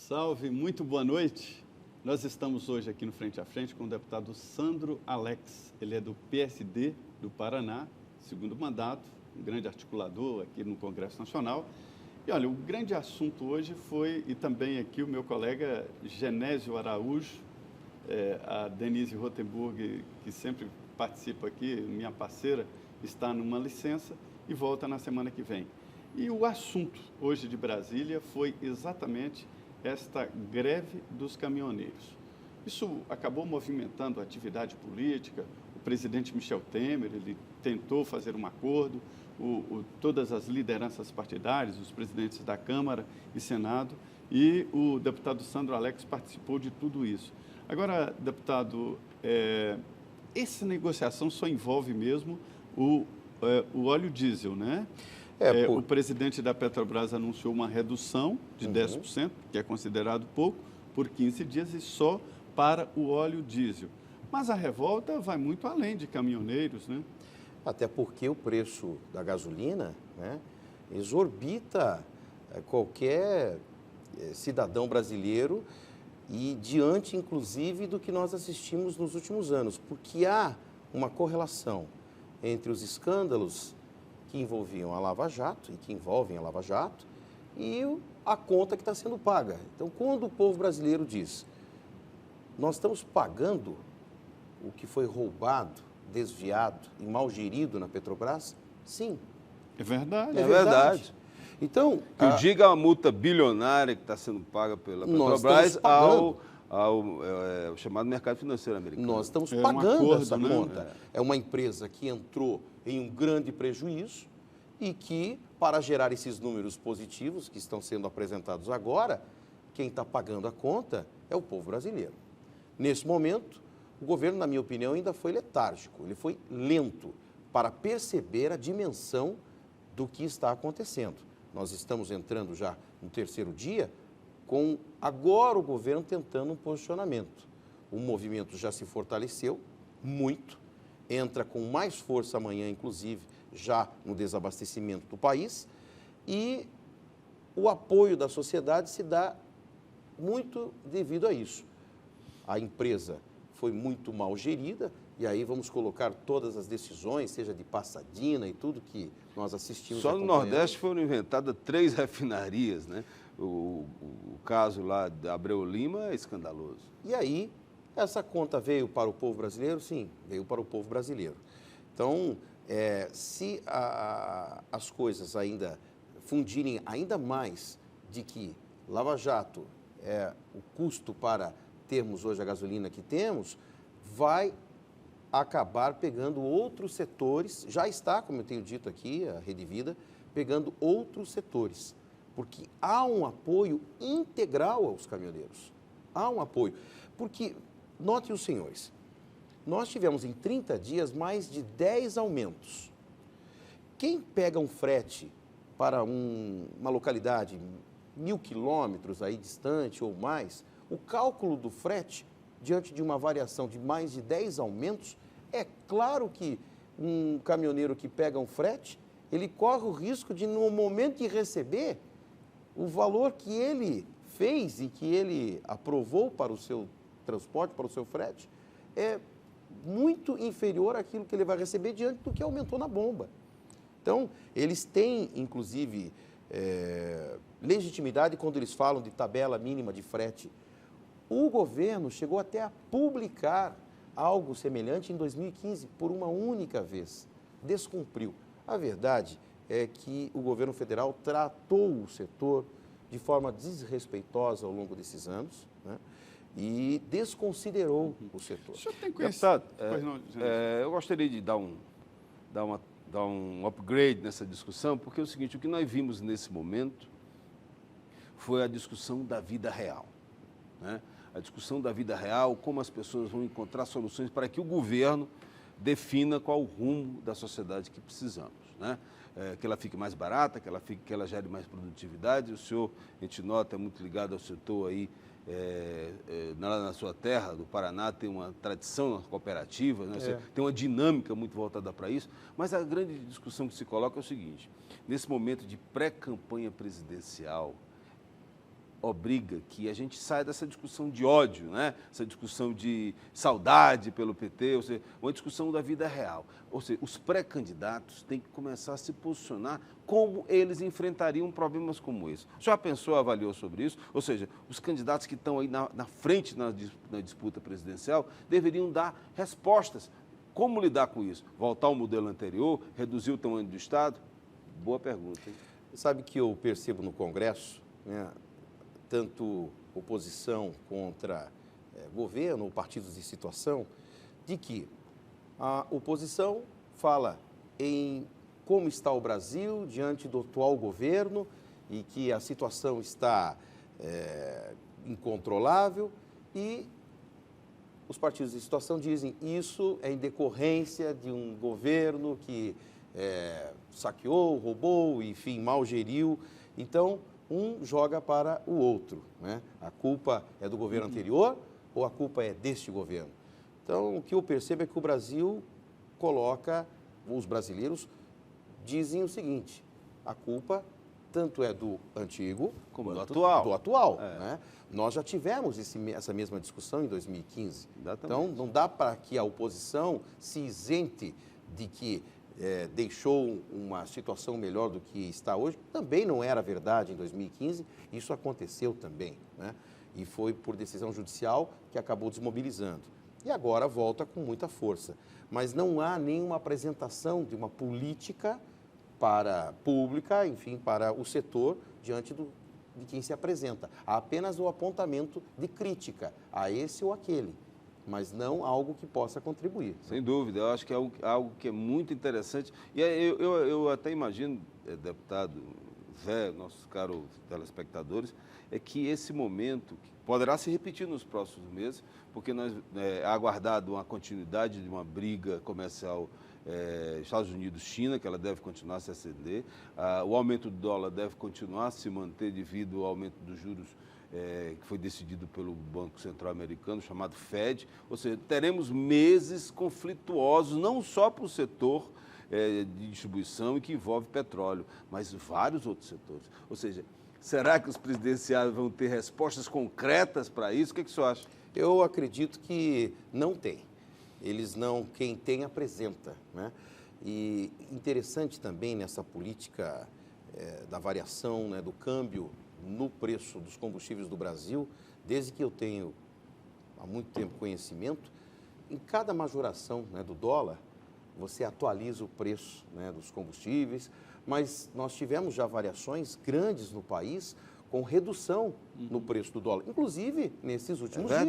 Salve, muito boa noite. Nós estamos hoje aqui no Frente a Frente com o deputado Sandro Alex. Ele é do PSD do Paraná, segundo mandato, um grande articulador aqui no Congresso Nacional. E olha, o grande assunto hoje foi, e também aqui o meu colega Genésio Araújo, a Denise Rotenburg, que sempre participa aqui, minha parceira, está numa licença e volta na semana que vem. E o assunto hoje de Brasília foi exatamente esta greve dos caminhoneiros. Isso acabou movimentando a atividade política. O presidente Michel Temer, ele tentou fazer um acordo, todas as lideranças partidárias, os presidentes da Câmara e Senado, e o deputado Sandro Alex participou de tudo isso. Agora, deputado, essa negociação só envolve mesmo o óleo diesel, né? O presidente da Petrobras anunciou uma redução de 10%, que é considerado pouco, por 15 dias e só para o óleo diesel. Mas a revolta vai muito além de caminhoneiros, né? Até porque o preço da gasolina, né, exorbita qualquer cidadão brasileiro e diante, inclusive, do que nós assistimos nos últimos anos, porque há uma correlação entre os escândalos que envolviam a Lava Jato e que envolvem a Lava Jato e a conta que está sendo paga. Então, quando o povo brasileiro diz, nós estamos pagando o que foi roubado, desviado e mal gerido na Petrobras, sim. É verdade. É verdade. Então, que diga a multa bilionária que está sendo paga pela Petrobras ao chamado mercado financeiro americano. Nós estamos pagando essa né? conta. É uma empresa que entrou em um grande prejuízo e que, para gerar esses números positivos que estão sendo apresentados agora, quem está pagando a conta é o povo brasileiro. Nesse momento, o governo, na minha opinião, ainda foi letárgico, ele foi lento para perceber a dimensão do que está acontecendo. Nós estamos entrando já no terceiro dia, com agora o governo tentando um posicionamento. O movimento já se fortaleceu muito, entra com mais força amanhã, inclusive, já no desabastecimento do país, e o apoio da sociedade se dá muito devido a isso. A empresa foi muito mal gerida, e aí vamos colocar todas as decisões, seja de Passadina e tudo que nós assistimos. Só no Nordeste foram inventadas 3 refinarias, né? O caso lá da Abreu Lima é escandaloso. E aí, essa conta veio para o povo brasileiro? Sim, veio para o povo brasileiro. Então, se as coisas ainda fundirem ainda mais de que Lava Jato é o custo para termos hoje a gasolina que temos, vai acabar pegando outros setores, já está, como eu tenho dito aqui, a Rede Vida, pegando outros setores, porque há um apoio integral aos caminhoneiros. Há um apoio, porque, notem os senhores, nós tivemos em 30 dias mais de 10 aumentos. Quem pega um frete para uma localidade 1.000 quilômetros aí distante ou mais, o cálculo do frete, diante de uma variação de mais de 10 aumentos, é claro que um caminhoneiro que pega um frete, ele corre o risco de, no momento de receber, o valor que ele fez e que ele aprovou para o seu transporte, para o seu frete, é muito inferior àquilo que ele vai receber diante do que aumentou na bomba. Então, eles têm, inclusive, legitimidade quando eles falam de tabela mínima de frete. O governo chegou até a publicar algo semelhante em 2015, por uma única vez. Descumpriu. A verdade é que o governo federal tratou o setor de forma desrespeitosa ao longo desses anos, né, e desconsiderou o setor. O senhor tem conhecido? Eu gostaria de dar um upgrade nessa discussão, porque é o seguinte, o que nós vimos nesse momento foi a discussão da vida real, né? A discussão da vida real, como as pessoas vão encontrar soluções para que o governo defina qual o rumo da sociedade que precisamos, né? Que ela fique mais barata, que ela gere mais produtividade. O senhor, a gente nota, é muito ligado ao setor aí, na sua terra, do Paraná, tem uma tradição cooperativa, né? Tem uma dinâmica muito voltada para isso, mas a grande discussão que se coloca é o seguinte, nesse momento de pré-campanha presidencial, obriga que a gente saia dessa discussão de ódio, né? Essa discussão de saudade pelo PT, ou seja, uma discussão da vida real. Ou seja, os pré-candidatos têm que começar a se posicionar como eles enfrentariam problemas como esse. Já pensou, avaliou sobre isso? Ou seja, os candidatos que estão aí na frente na disputa presidencial deveriam dar respostas. Como lidar com isso? Voltar ao modelo anterior? Reduzir o tamanho do Estado? Boa pergunta, hein? Sabe que eu percebo no Congresso, né, tanto oposição contra governo ou partidos de situação, de que a oposição fala em como está o Brasil diante do atual governo e que a situação está incontrolável, e os partidos de situação dizem isso é em decorrência de um governo que saqueou, roubou, enfim, mal geriu. Então, um joga para o outro, né? A culpa é do governo anterior ou a culpa é deste governo? Então, o que eu percebo é que o Brasil coloca, os brasileiros dizem o seguinte: a culpa tanto é do antigo como quanto do atual. Né? Nós já tivemos essa mesma discussão em 2015. Exatamente. Então, não dá para que a oposição se isente de que deixou uma situação melhor do que está hoje. Também não era verdade em 2015, isso aconteceu também, né? E foi por decisão judicial que acabou desmobilizando. E agora volta com muita força. Mas não há nenhuma apresentação de uma política pública, enfim, para o setor diante de quem se apresenta. Há apenas o apontamento de crítica a esse ou aquele, mas não algo que possa contribuir. Sem dúvida, eu acho que é algo que é muito interessante. E eu até imagino, deputado Zé, nossos caros telespectadores, é que esse momento poderá se repetir nos próximos meses, porque nós é aguardado uma continuidade de uma briga comercial Estados Unidos-China, que ela deve continuar a se acender. O aumento do dólar deve continuar a se manter devido ao aumento dos juros que foi decidido pelo Banco Central Americano, chamado Fed. Ou seja, teremos meses conflituosos, não só para o setor de distribuição e que envolve petróleo, mas vários outros setores. Ou seja, será que os presidenciais vão ter respostas concretas para isso? O que o senhor acha? Eu acredito que não tem. Eles não, quem tem apresenta, né? E interessante também nessa política da variação, né, do câmbio no preço dos combustíveis do Brasil, desde que eu tenho há muito tempo conhecimento, em cada majoração, né, do dólar, você atualiza o preço, né, dos combustíveis, mas nós tivemos já variações grandes no país com redução no preço do dólar, inclusive nesses últimos dias.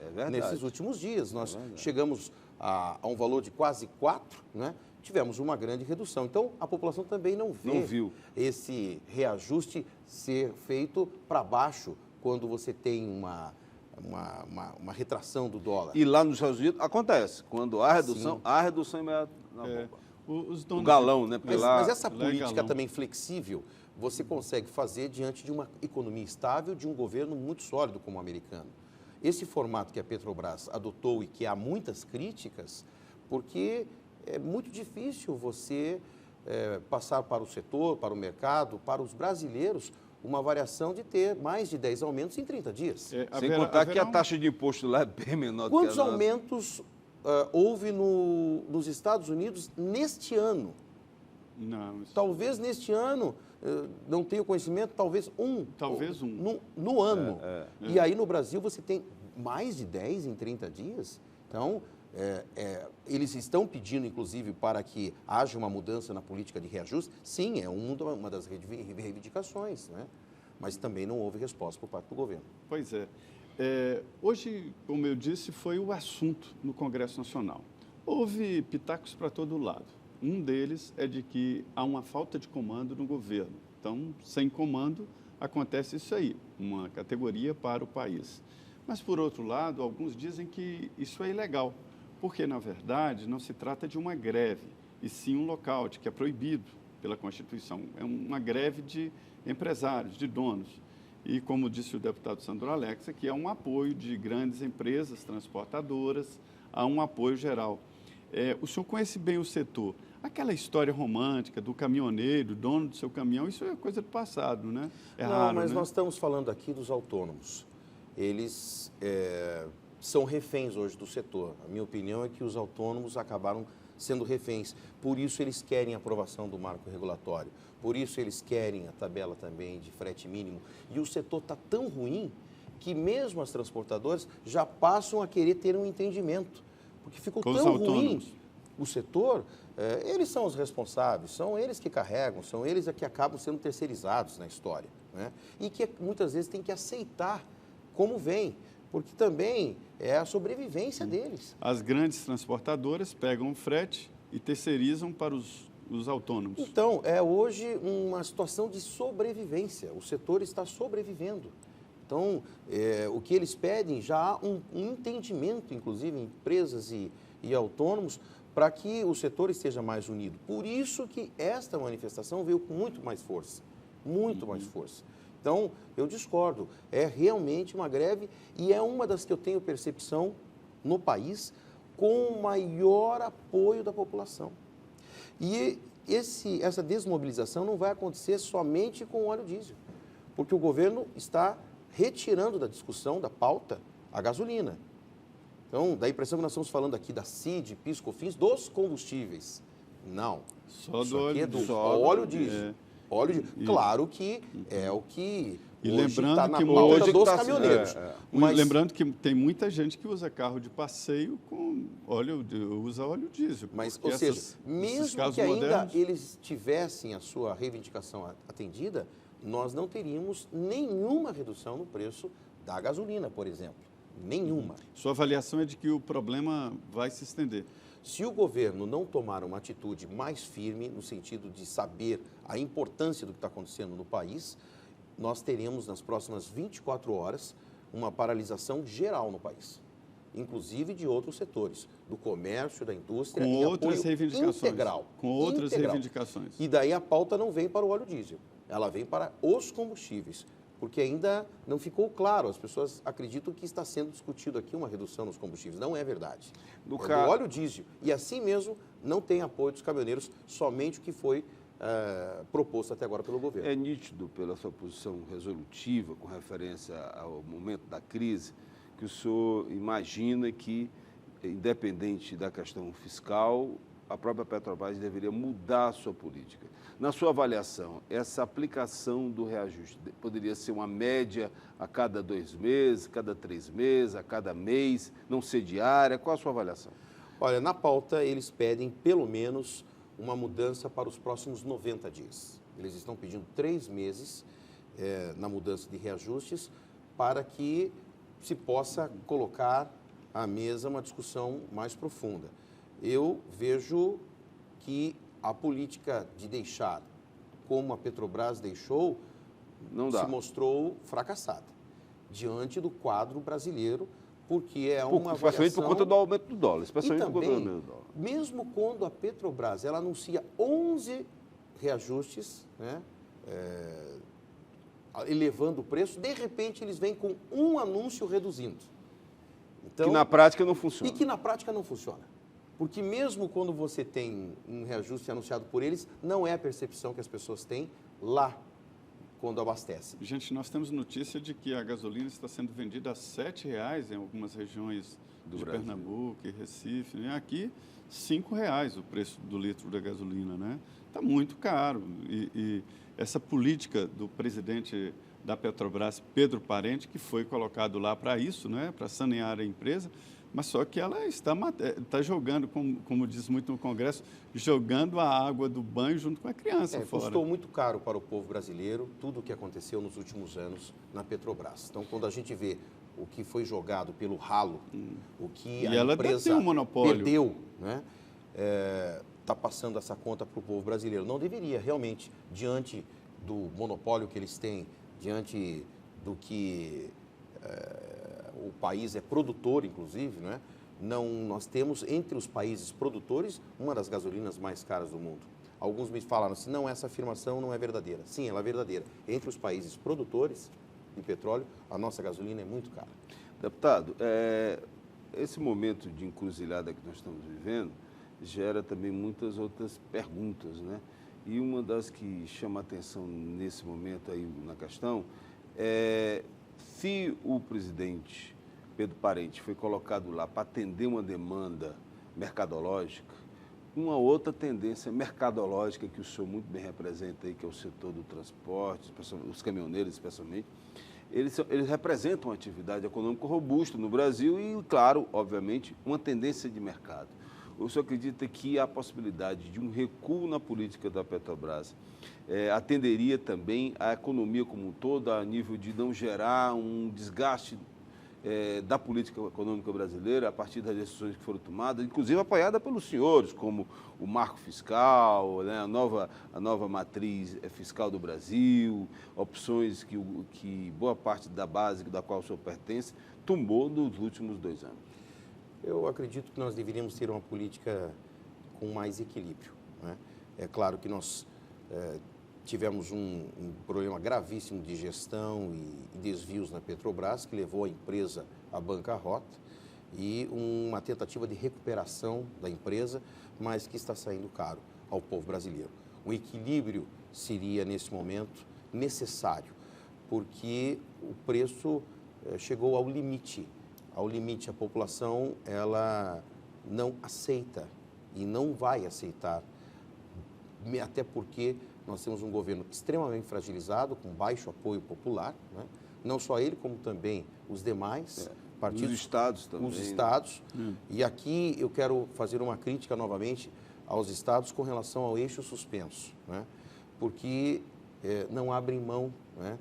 É verdade. Nesses últimos dias, nós chegamos a um valor de quase 4, né? Tivemos uma grande redução. Então, a população também não viu esse reajuste ser feito para baixo quando você tem uma retração do dólar. E lá nos Estados Unidos acontece, quando há redução, há redução imediata na bomba. O galão, né? Mas essa política também flexível, você consegue fazer diante de uma economia estável, de um governo muito sólido como o americano. Esse formato que a Petrobras adotou e que há muitas críticas, porque é muito difícil você passar para o setor, para o mercado, para os brasileiros, uma variação de ter mais de 10 aumentos em 30 dias. Sem contar que a taxa de imposto lá é bem menor do que a Quantos aumentos houve nos Estados Unidos neste ano? Não, Talvez neste ano, não tenho conhecimento, talvez um. Talvez um. No ano. E aí no Brasil você tem mais de 10 em 30 dias. Então, eles estão pedindo, inclusive, para que haja uma mudança na política de reajuste. Sim, é uma das reivindicações, né? Mas também não houve resposta por parte do governo. Pois é. Hoje, como eu disse, foi o assunto no Congresso Nacional. Houve pitacos para todo lado. Um deles é de que há uma falta de comando no governo. Então, sem comando, acontece isso aí, uma categoria para o país. Mas, por outro lado, alguns dizem que isso é ilegal, porque, na verdade, não se trata de uma greve, e sim um lockout, que é proibido pela Constituição. É uma greve de empresários, de donos. E, como disse o deputado Sandro Alex, aqui há um apoio de grandes empresas transportadoras, há um apoio geral. O senhor conhece bem o setor. aquela história romântica do caminhoneiro, dono do seu caminhão, isso é coisa do passado, né? É raro, mas né? nós estamos falando aqui dos autônomos. Eles são reféns hoje do setor. A minha opinião é que os autônomos acabaram sendo reféns. Por isso eles querem a aprovação do marco regulatório. Por isso eles querem a tabela também de frete mínimo. E o setor está tão ruim que mesmo as transportadoras já passam a querer ter um entendimento. Porque ficou Com os tão autônomos. ruim o setor, eles são os responsáveis, são eles que carregam, são eles que acabam sendo terceirizados na história, né? E que muitas vezes tem que aceitar como vem, porque também é a sobrevivência deles. As grandes transportadoras pegam o frete e terceirizam para os autônomos. Então, é hoje uma situação de sobrevivência, o setor está sobrevivendo. Então, o que eles pedem, já há um entendimento, inclusive, em empresas e autônomos, para que o setor esteja mais unido. Por isso que esta manifestação veio com muito mais força, muito mais força. Então, eu discordo, é realmente uma greve e é uma das que eu tenho percepção no país com maior apoio da população. E essa desmobilização não vai acontecer somente com o óleo diesel, porque o governo está retirando da discussão, da pauta, a gasolina. Então, dá a impressão que nós estamos falando aqui da CID, PIS, COFINS, dos combustíveis. Não. Só Isso do aqui óleo é do diesel. óleo diesel. É. Óleo diesel. Claro que é o que E hoje lembrando está na que pauta hoje dos tá- caminhoneiros. Mas lembrando que tem muita gente que usa carro de passeio com usa óleo diesel. Mas, porque ou seja, esses mesmo carros que ainda modernos, eles tivessem a sua reivindicação atendida, nós não teríamos nenhuma redução no preço da gasolina, por exemplo. Nenhuma. sua avaliação é de que o problema vai se estender. Se o governo não tomar uma atitude mais firme, no sentido de saber a importância do que está acontecendo no país, nós teremos nas próximas 24 horas uma paralisação geral no país, inclusive de outros setores, do comércio, da indústria, Com em outras apoio reivindicações. integral. Com outras integral. reivindicações. E daí a pauta não vem para o óleo diesel, ela vem para os combustíveis, porque ainda não ficou claro, as pessoas acreditam que está sendo discutido aqui uma redução nos combustíveis, não é verdade. No É ca- do óleo diesel, e assim mesmo não tem apoio dos caminhoneiros, somente o que foi proposto até agora pelo governo. É nítido, pela sua posição resolutiva com referência ao momento da crise, que o senhor imagina que, independente da questão fiscal, a própria Petrobras deveria mudar a sua política. Na sua avaliação, essa aplicação do reajuste poderia ser uma média a cada 2 meses, cada 3 meses, a cada mês, não ser diária? Qual a sua avaliação? Olha, na pauta eles pedem pelo menos uma mudança para os próximos 90 dias. Eles estão pedindo 3 meses na mudança de reajustes para que se possa colocar à mesa uma discussão mais profunda. Eu vejo que a política de deixar como a Petrobras deixou Não dá. se mostrou fracassada diante do quadro brasileiro, porque é uma Especialmente por avaliação... conta do aumento do dólar. Especialmente E por conta do também, aumento do dólar. mesmo quando a Petrobras ela anuncia 11 reajustes, né, elevando o preço, de repente eles vêm com um anúncio reduzindo. Então, Que na prática não funciona. e que na prática não funciona. Porque mesmo quando você tem um reajuste anunciado por eles, não é a percepção que as pessoas têm lá quando abastecem. Gente, nós temos notícia de que a gasolina está sendo vendida a R$ 7,00 em algumas regiões Do de Brasil. Pernambuco e Recife. Né? Aqui, R$ 5,00 o preço do litro da gasolina, né? Está muito caro. E essa política do presidente da Petrobras, Pedro Parente, que foi colocado lá para isso, né? Para sanear a empresa, mas só que ela está jogando, como diz muito no Congresso, jogando a água do banho junto com a criança fora. Custou muito caro para o povo brasileiro tudo o que aconteceu nos últimos anos na Petrobras. Então, quando a gente vê o que foi jogado pelo ralo, o que E a ela empresa detém o monopólio. perdeu, né? Está passando essa conta para o povo brasileiro. Não deveria, realmente, diante do monopólio que eles têm, diante do que o país é produtor, inclusive, né? Nós temos, entre os países produtores, uma das gasolinas mais caras do mundo. Alguns me falaram assim, não, essa afirmação não é verdadeira. Sim, ela é verdadeira. Entre os países produtores de petróleo, a nossa gasolina é muito cara. Deputado, esse momento de encruzilhada que nós estamos vivendo gera também muitas outras perguntas, né? E uma das que chama a atenção nesse momento aí na questão é se o presidente Pedro Parente foi colocado lá para atender uma demanda mercadológica, uma outra tendência mercadológica que o senhor muito bem representa aí, que é o setor do transporte, os caminhoneiros especialmente, eles representam uma atividade econômica robusta no Brasil e, claro, obviamente, uma tendência de mercado. O senhor acredita que a possibilidade de um recuo na política da Petrobras atenderia também a economia como um todo, a nível de não gerar um desgaste da política econômica brasileira a partir das decisões que foram tomadas, inclusive apoiada pelos senhores, como o marco fiscal, né, a nova matriz fiscal do Brasil, opções que boa parte da base da qual o senhor pertence tombou nos últimos 2 anos? Eu acredito que nós deveríamos ter uma política com mais equilíbrio, né? É claro que nós tivemos um problema gravíssimo de gestão e desvios na Petrobras, que levou a empresa à bancarrota, e uma tentativa de recuperação da empresa, mas que está saindo caro ao povo brasileiro. O equilíbrio seria, nesse momento, necessário, porque o preço chegou ao limite. Ao limite, a população ela não aceita e não vai aceitar, até porque nós temos um governo extremamente fragilizado, com baixo apoio popular, né? Não só ele, como também os demais partidos. Os estados também. Os estados. E aqui eu quero fazer uma crítica novamente aos estados com relação ao eixo suspenso, né? Porque não abrem mão, né?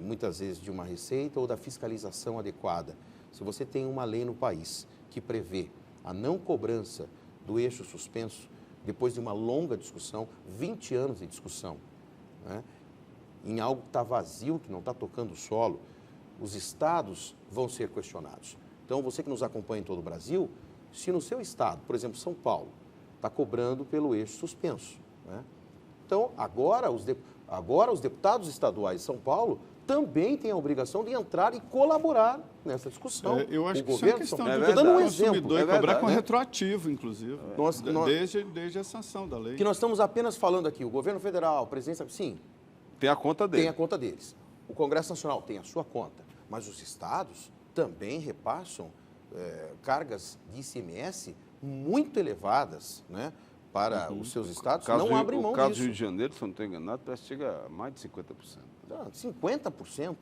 Muitas vezes de uma receita ou da fiscalização adequada. Se você tem uma lei no país que prevê a não cobrança do eixo suspenso, depois de uma longa discussão, 20 anos de discussão, né, em algo que está vazio, que não está tocando o solo, os estados vão ser questionados. Então, você que nos acompanha em todo o Brasil, se no seu estado, por exemplo, São Paulo, está cobrando pelo eixo suspenso, né, então, agora os deputados estaduais de São Paulo também têm a obrigação de entrar e colaborar nessa discussão. Eu acho o que isso governo é questão de de dando um consumidor exemplo, e cobrar com né? retroativo, inclusive, desde a sanção da lei. Que nós estamos apenas falando aqui, o governo federal, a presidência, sim, tem a conta dele. tem a conta deles. O Congresso Nacional tem a sua conta, mas os estados também repassam cargas de ICMS muito elevadas, né, para os seus estados, não abrem mão disso. O caso do Rio de Janeiro, se eu não estou enganado, parece que chega a mais de 50%. 50%.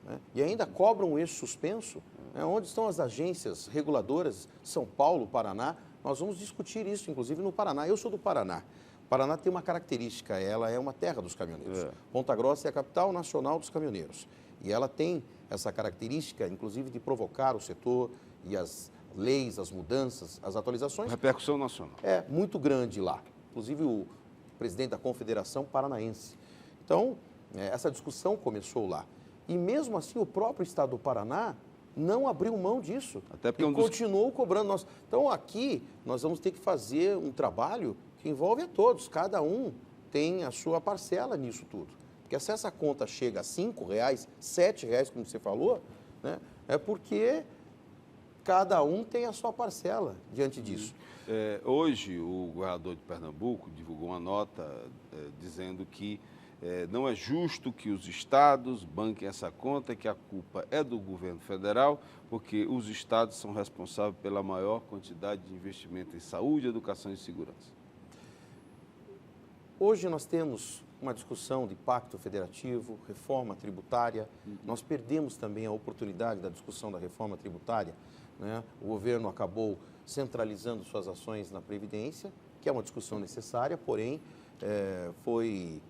Né? E ainda cobram um eixo suspenso. Né? Onde estão as agências reguladoras? São Paulo, Paraná. Nós vamos discutir isso, inclusive, no Paraná. Eu sou do Paraná. O Paraná tem uma característica, ela é uma terra dos caminhoneiros. Ponta Grossa é a capital nacional dos caminhoneiros. E ela tem essa característica, inclusive, de provocar o setor e as leis, as mudanças, as atualizações. Repercussão nacional. É muito grande lá. Inclusive, o presidente da Confederação Paranaense. Então, essa discussão começou lá. E mesmo assim, o próprio estado do Paraná não abriu mão disso. Até porque continuou cobrando. Então, aqui, nós vamos ter que fazer um trabalho que envolve a todos. Cada um tem a sua parcela nisso tudo. Porque se essa conta chega a R$ 5, R$ 7, como você falou, né, é porque cada um tem a sua parcela diante disso. Hoje, o governador de Pernambuco divulgou uma nota dizendo que não é justo que os estados banquem essa conta, que a culpa é do governo federal, porque os estados são responsáveis pela maior quantidade de investimento em saúde, educação e segurança. Hoje nós temos uma discussão de pacto federativo, reforma tributária. Nós perdemos também a oportunidade da discussão da reforma tributária, né? O governo acabou centralizando suas ações na Previdência, que é uma discussão necessária, porém foi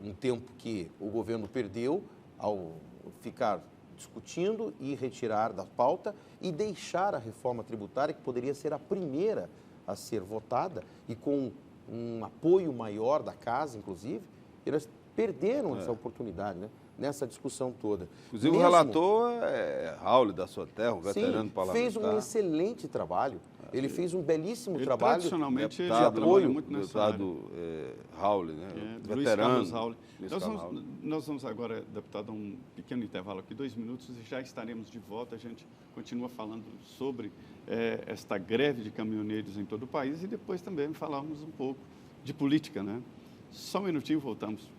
um tempo que o governo perdeu ao ficar discutindo e retirar da pauta e deixar a reforma tributária, que poderia ser a primeira a ser votada e com um apoio maior da casa, inclusive, eles perderam essa oportunidade, né, nessa discussão toda. Inclusive, o relator é Raul da sua terra, um veterano parlamentar. Fez um excelente trabalho. Ele fez um belíssimo Ele, trabalho. tradicionalmente, ele Deputado, trabalha muito nessa área. deputado Raul, né? Luiz Veterano. Carlos Raul. Luiz Nós Carlos vamos, Raul. nós vamos agora, deputado, a um pequeno intervalo aqui, 2 minutos, e já estaremos de volta. A gente continua falando sobre esta greve de caminhoneiros em todo o país e depois também falarmos um pouco de política, né? Só um minutinho, voltamos.